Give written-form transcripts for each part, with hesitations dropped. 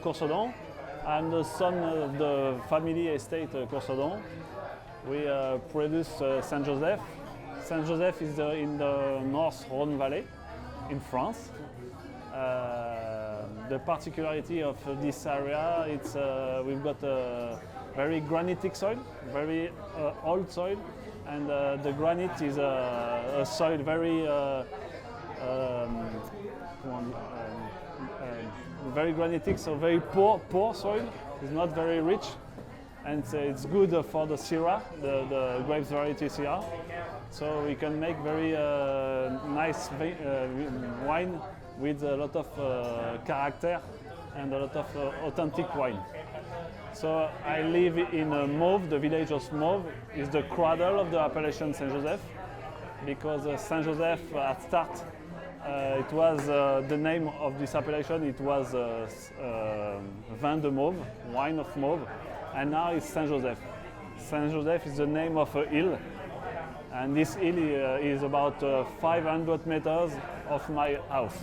Coursodon. I'm the son of the family estate Coursodon. We produce Saint Joseph. Saint Joseph is in the North Rhône Valley in France. The particularity of this area, we've got a very granitic soil, very old soil, and the granite is a soil very very granitic, so very poor soil. It's not very rich, and it's good for the Syrah, the grapes variety Syrah. So we can make very nice wine with a lot of character and a lot of authentic wine. So I live in Mauves. The village of Mauves is the cradle of the appellation Saint Joseph, because Saint Joseph at start, it was the name of this appellation. It was Vin de Mauves, wine of Mauves, and now it's Saint Joseph. Saint Joseph is the name of a hill, and this hill is about 500 meters of my house.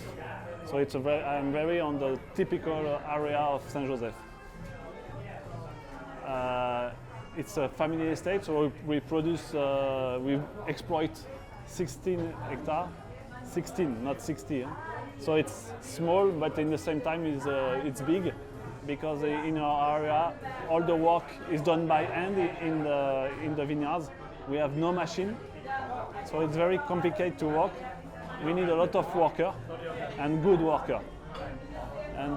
So I'm very on the typical area of Saint Joseph. It's a family estate, so we exploit 16 hectares, 16, not 60. So it's small, but in the same time it's big, because in our area all the work is done by hand in the vineyards. We have no machine, so it's very complicated to work. We need a lot of worker and good worker, and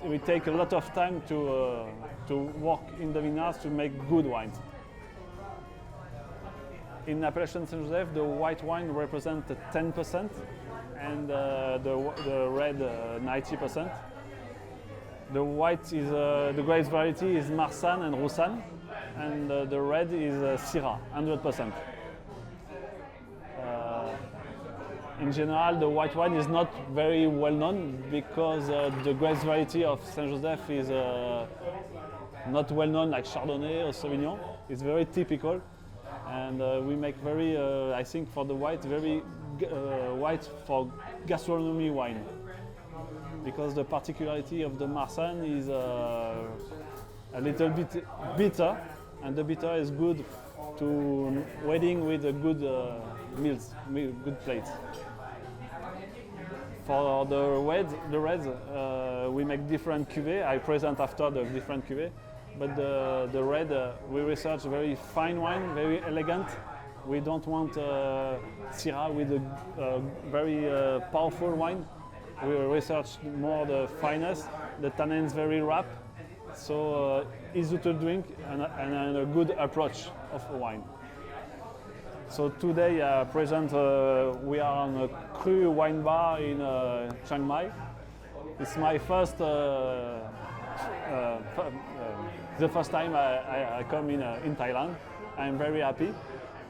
we take a lot of time to work in the vineyards to make good wines. In appellation Saint Joseph, the white wine represents 10%, and the red 90%. The white is the grapes variety is Marsanne and Roussanne, and the red is Syrah, 100%. In general, the white wine is not very well known, because the grapes variety of Saint Joseph is not well known like Chardonnay or Sauvignon. It's very typical, and we make very, I think, for the white, very white for gastronomy wine, because the particularity of the Marsanne is a little bit bitter, and the bitter is good to wedding with a good meals, good plates. For the reds, we make different cuvées. I present after the different cuvées. But the red, we research very fine wine, very elegant. We don't want Syrah with a very powerful wine. We research more the fineness. The tannins very ripe, so easy to drink and a good approach of wine. So today, present, we are on a CRU wine bar in Chiang Mai. It's my first, the first time I come in Thailand. I'm very happy,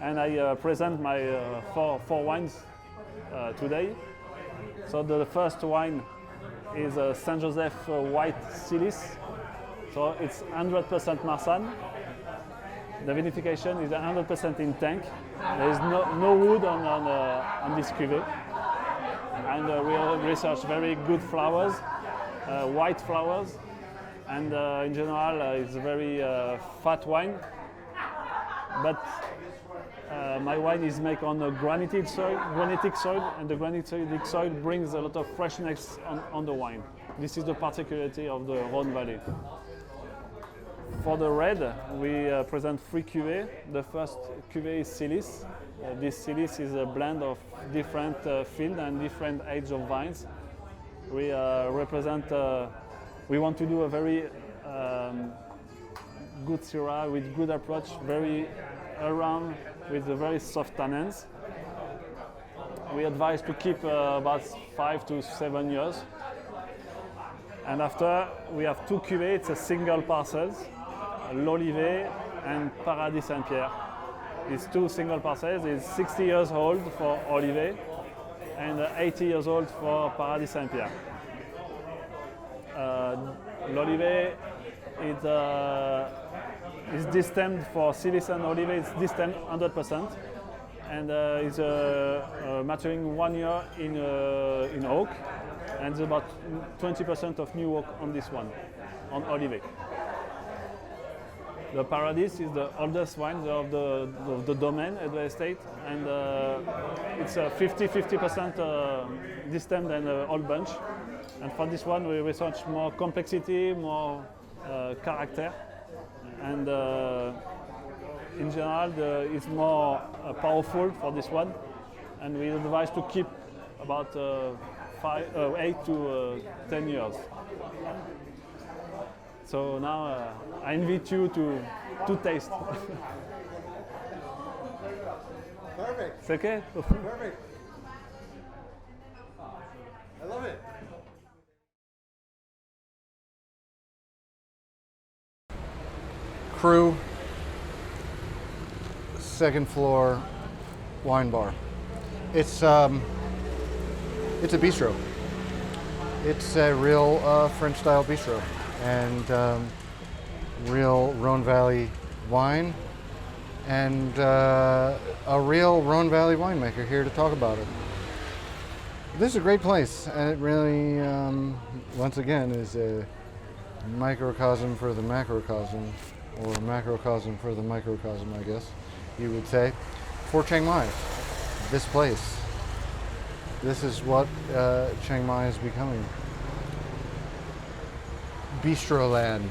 and I present my four wines today. So the first wine is Saint Joseph White Silice. So it's 100% Marsanne. The vinification is 100% in tank. There is no wood on this cuvée. And we research very good flowers, white flowers. And in general, it's a very fat wine. But my wine is made on a granitic soil, and the granitic soil brings a lot of freshness on the wine. This is the particularity of the Rhône Valley. For the red, we present 3 cuvées. The first cuvée is Silice. This Silice is a blend of different field and different age of vines. We we want to do a very good Syrah with good approach, very around with a very soft tannins. We advise to keep about 5 to 7 years. And after, we have 2 cuvées. It's a single parcels. L'Olivet and Paradis Saint-Pierre. These 2 single parcels is 60 years old for Olivet and 80 years old for Paradis Saint-Pierre. L'Olivet is destemmed for Silice and Olivet. It's destemmed 100%, and is maturing 1 year in oak. and there's about 20% of new work on this one, on Olivet. The Paradise is the oldest wine of the domain at the estate, and it's a 50% distilled and old bunch. And for this one, we research more complexity, more character, and in general, it's more powerful for this one. And we advise to keep about 8 to 10 years. So now I invite you to taste. Perfect. It's okay? Perfect. I love it. CRU, second floor wine bar. It's a bistro. It's a real French style bistro, and real Rhone Valley wine, and a real Rhone Valley winemaker here to talk about it. This is a great place, and it really, once again, is a microcosm for the macrocosm, or macrocosm for the microcosm, I guess you would say, for Chiang Mai. This place. This is what Chiang Mai is becoming. Bistro land.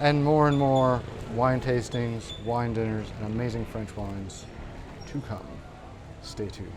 And more wine tastings, wine dinners, and amazing French wines to come. Stay tuned.